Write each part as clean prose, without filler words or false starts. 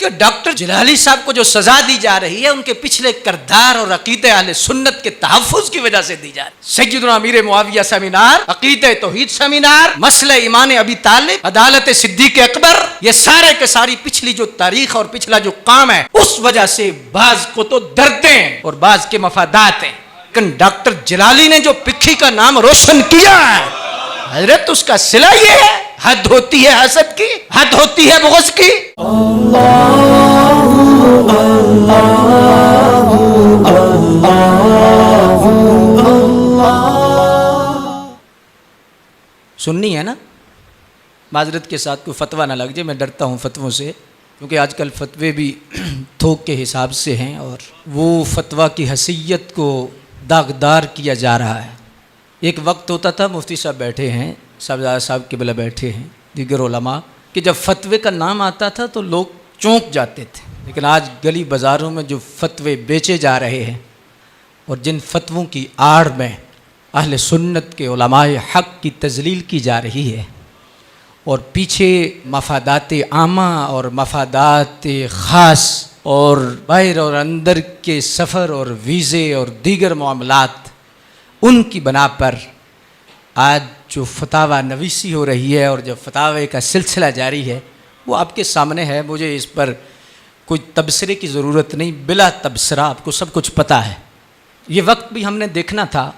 کہ ڈاکٹر جلالی صاحب کو جو سزا دی جا رہی ہے ان کے پچھلے کردار اور عقیدہ اہل سنت کے تحفظ کی وجہ سے دی جا رہی ہے۔ سیدنا امیر معاویہ سیمینار، عقیدہ توحید سیمینار، مسئلہ ایمان ابی طالب، عدالت صدیق اکبر، یہ سارے کے ساری پچھلی جو تاریخ اور پچھلا جو کام ہے اس وجہ سے بعض کو تو دردیں ہیں اور بعض کے مفادات ہیں، لیکن ڈاکٹر جلالی نے جو پکھی کا نام روشن کیا ہے حضرت، اس کا صلہ یہ ہے، حد ہوتی ہے حسد کی، حد ہوتی ہے بغض کی۔ سننی ہے نا، معذرت کے ساتھ کوئی فتویٰ نہ لگ جائے، میں ڈرتا ہوں فتووں سے، کیونکہ آج کل فتوے بھی تھوک کے حساب سے ہیں اور وہ فتویٰ کی حیثیت کو داغدار کیا جا رہا ہے۔ ایک وقت ہوتا تھا، مفتی صاحب بیٹھے ہیں، صاحبزادہ صاحب قبلہ بیٹھے ہیں، دیگر علماء، کہ جب فتوے کا نام آتا تھا تو لوگ چونک جاتے تھے، لیکن آج گلی بازاروں میں جو فتوے بیچے جا رہے ہیں اور جن فتووں کی آڑ میں اہل سنت کے علماء حق کی تذلیل کی جا رہی ہے اور پیچھے مفادات عامہ اور مفادات خاص اور باہر اور اندر کے سفر اور ویزے اور دیگر معاملات، ان کی بنا پر آج جو فتاوی نویسی ہو رہی ہے اور جو فتاوی کا سلسلہ جاری ہے وہ آپ کے سامنے ہے۔ مجھے اس پر کوئی تبصرے کی ضرورت نہیں، بلا تبصرہ آپ کو سب کچھ پتہ ہے۔ یہ وقت بھی ہم نے دیکھنا تھا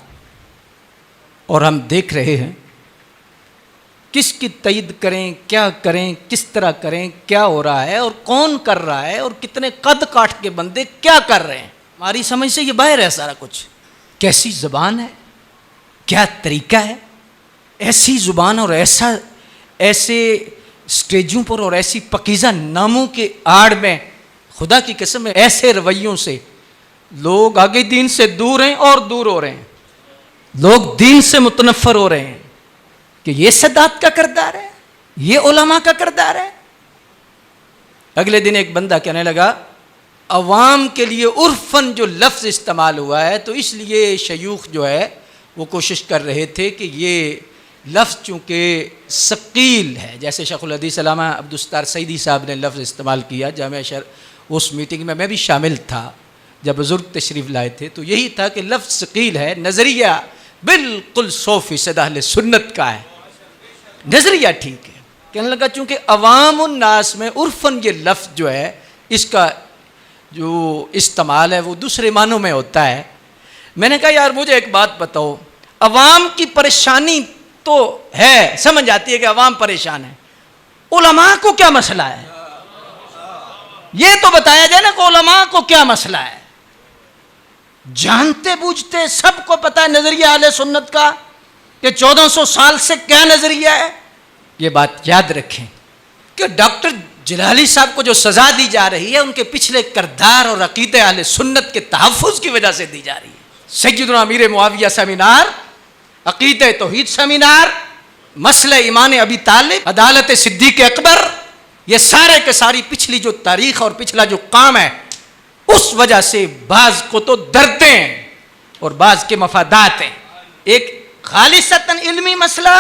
اور ہم دیکھ رہے ہیں، کس کی تائید کریں، کیا کریں، کس طرح کریں، کیا ہو رہا ہے اور کون کر رہا ہے اور کتنے قد کاٹ کے بندے کیا کر رہے ہیں، ہماری سمجھ سے یہ باہر ہے سارا کچھ۔ کیسی زبان ہے، کیا طریقہ ہے، ایسی زبان اور ایسے سٹیجوں پر اور ایسی پکیزہ ناموں کے آڑ میں خدا کی قسم ہے ایسے رویوں سے لوگ آگے دین سے دور ہیں اور دور ہو رہے ہیں، لوگ دین سے متنفر ہو رہے ہیں کہ یہ سادات کا کردار ہے، یہ علماء کا کردار ہے۔ اگلے دن ایک بندہ کہنے لگا عوام کے لیے عرفاً جو لفظ استعمال ہوا ہے تو اس لیے شیوخ جو ہے وہ کوشش کر رہے تھے کہ یہ لفظ چونکہ ثقیل ہے، جیسے شیخ الحدیث علامہ عبدالستار سعیدی صاحب نے لفظ استعمال کیا جامعہ اس میٹنگ میں بھی شامل تھا جب بزرگ تشریف لائے تھے، تو یہی تھا کہ لفظ ثقیل ہے، نظریہ بالکل 100% اہل سنت کا ہے، نظریہ ٹھیک ہے۔ کہنے لگا چونکہ عوام الناس میں عرفاً یہ لفظ جو ہے اس کا جو استعمال ہے وہ دوسرے معنوں میں ہوتا ہے۔ میں نے کہا یار مجھے ایک بات بتاؤ، عوام کی پریشانی تو ہے، سمجھ آتی ہے کہ عوام پریشان ہے، علماء کو کیا مسئلہ ہے؟ یہ تو بتایا جائے نا کہ علماء کو کیا مسئلہ ہے۔ جانتے بوجھتے سب کو پتہ ہے نظریہ اہل سنت کا کہ 1400 سال سے کیا نظریہ ہے۔ یہ بات یاد رکھیں کہ ڈاکٹر جلالی صاحب کو جو سزا دی جا رہی ہے ان کے پچھلے کردار اور عقیدہ اہل سنت کے تحفظ کی وجہ سے دی جا رہی ہے۔ سیدنا امیر معاویہ سیمینار، عقیدہ توحید سیمینار، مسئلہ ایمان ابی طالب، عدالت صدیق اکبر، یہ سارے کے ساری پچھلی جو تاریخ اور پچھلا جو کام ہے اس وجہ سے بعض کو تو دردیں ہیں اور بعض کے مفادات ہیں۔ ایک خالصتاً علمی مسئلہ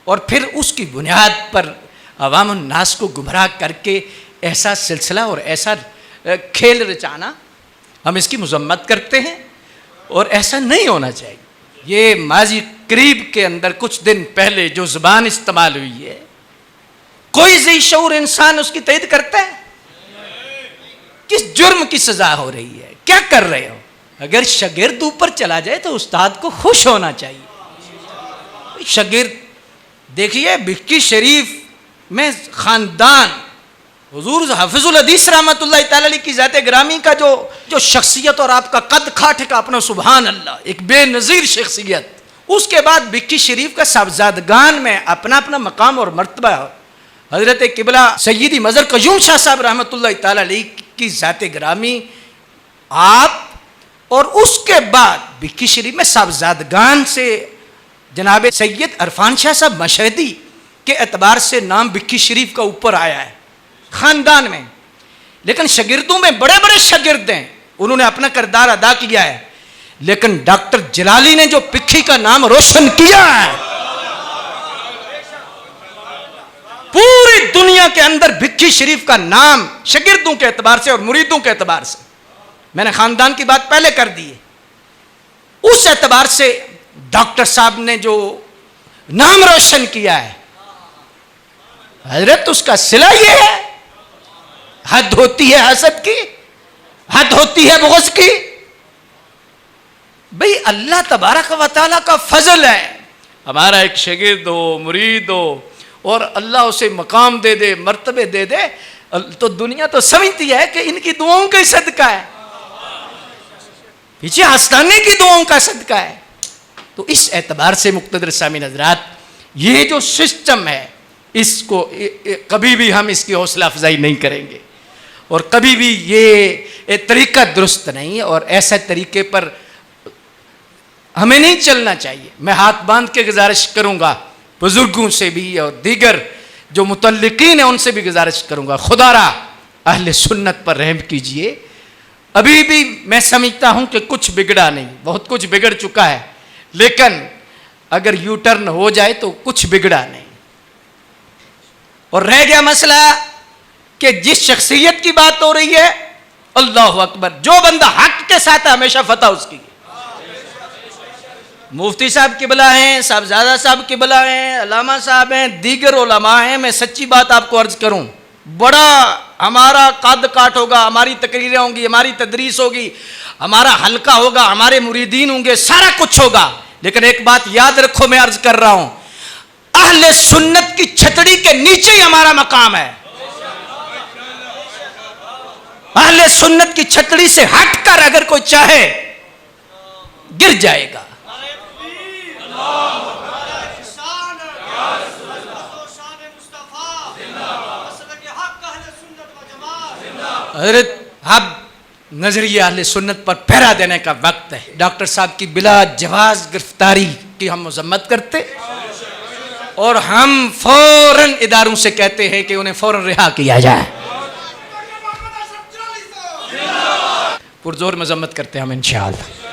اور پھر اس کی بنیاد پر عوام الناس کو گمراہ کر کے ایسا سلسلہ اور ایسا کھیل رچانا، ہم اس کی مذمت کرتے ہیں اور ایسا نہیں ہونا چاہیے۔ یہ ماضی قریب کے اندر کچھ دن پہلے جو زبان استعمال ہوئی ہے، کوئی ذی شعور انسان اس کی تائید کرتا ہے؟ کس جرم کی سزا ہو رہی ہے؟ کیا کر رہے ہو؟ اگر شاگرد اوپر چلا جائے تو استاد کو خوش ہونا چاہیے۔ شاگرد دیکھیے بکی شریف میں خاندان حضور حافظ الحدیث رحمۃ اللہ تعالی علیہ کی ذات گرامی کا جو شخصیت اور آپ کا قد کھاٹ کا اپنا سبحان اللہ ایک بے نظیر شخصیت، اس کے بعد بکی شریف کا صاحبزادگان میں اپنا اپنا مقام اور مرتبہ ہے۔ حضرت قبلہ سیدی مظہر قیوم شاہ صاحب رحمۃ اللہ تعالی علیہ کی ذات گرامی، آپ اور اس کے بعد بکی شریف میں صاحبزادگان سے جناب سید عرفان شاہ صاحب مشہدی کے اعتبار سے نام بکی شریف کا اوپر آیا ہے خاندان میں، لیکن شاگردوں میں بڑے بڑے شاگرد ہیں، انہوں نے اپنا کردار ادا کیا ہے، لیکن ڈاکٹر جلالی نے جو پکھی کا نام روشن کیا ہے، پوری دنیا کے اندر بھکھی شریف کا نام شاگردوں کے اعتبار سے اور مریدوں کے اعتبار سے، میں نے خاندان کی بات پہلے کر دی ہے، اس اعتبار سے ڈاکٹر صاحب نے جو نام روشن کیا ہے حضرت، اس کا صلہ یہ ہے، حد ہوتی ہے حسد کی، حد ہوتی ہے بغض کی. بھئی اللہ تبارک و تعالیٰ کا فضل ہے، ہمارا ایک شاگرد ہو، مرید ہو، اور اللہ اسے مقام دے دے، مرتبے دے دے، تو دنیا تو سمجھتی ہے کہ ان کی دعاؤں کا صدقہ ہے، پیچھے آستانے کی دعاؤں کا صدقہ ہے. تو اس اعتبار سے مقتدر سامعین حضرات، یہ جو سسٹم ہے اس کو کبھی بھی ہم اس کی حوصلہ افزائی نہیں کریں گے، اور کبھی بھی یہ طریقہ درست نہیں، اور ایسے طریقے پر ہمیں نہیں چلنا چاہیے. میں ہاتھ باندھ کے گزارش کروں گا بزرگوں سے بھی اور دیگر جو متعلقین ہیں ان سے بھی گزارش کروں گا، خدا را اہل سنت پر رحم کیجئے. ابھی بھی میں سمجھتا ہوں کہ کچھ بگڑا نہیں، بہت کچھ بگڑ چکا ہے، لیکن اگر یو ٹرن ہو جائے تو کچھ بگڑا نہیں. اور رہ گیا مسئلہ کہ جس شخصیت کی بات ہو رہی ہے، اللہ اکبر، جو بندہ حق کے ساتھ ہے ہمیشہ فتح اس کی. مفتی صاحب قبلہ ہیں، صاحبزادہ صاحب قبلہ ہیں، علامہ صاحب ہیں، دیگر علماء ہیں. میں سچی بات آپ کو عرض کروں، بڑا ہمارا قد کاٹ ہوگا، ہماری تقریریں ہوں گی، ہماری تدریس ہوگی، ہمارا حلقہ ہوگا، ہمارے مریدین ہوں گے، سارا کچھ ہوگا، لیکن ایک بات یاد رکھو، میں عرض کر رہا ہوں، اہل سنت کی چھتڑی کے نیچے ہی ہمارا مقام ہے. اہل سنت کی چھتڑی سے ہٹ کر اگر کوئی چاہے گر جائے گا. حضرت اب نظریہ اہل سنت پر پہرا دینے کا وقت ہے. ڈاکٹر صاحب کی بلا جواز گرفتاری کی ہم مذمت کرتے، اور ہم فوراً اداروں سے کہتے ہیں کہ انہیں فوراً رہا کیا جائے. پرزور مذمت کرتے ہیں ہم انشاءاللہ.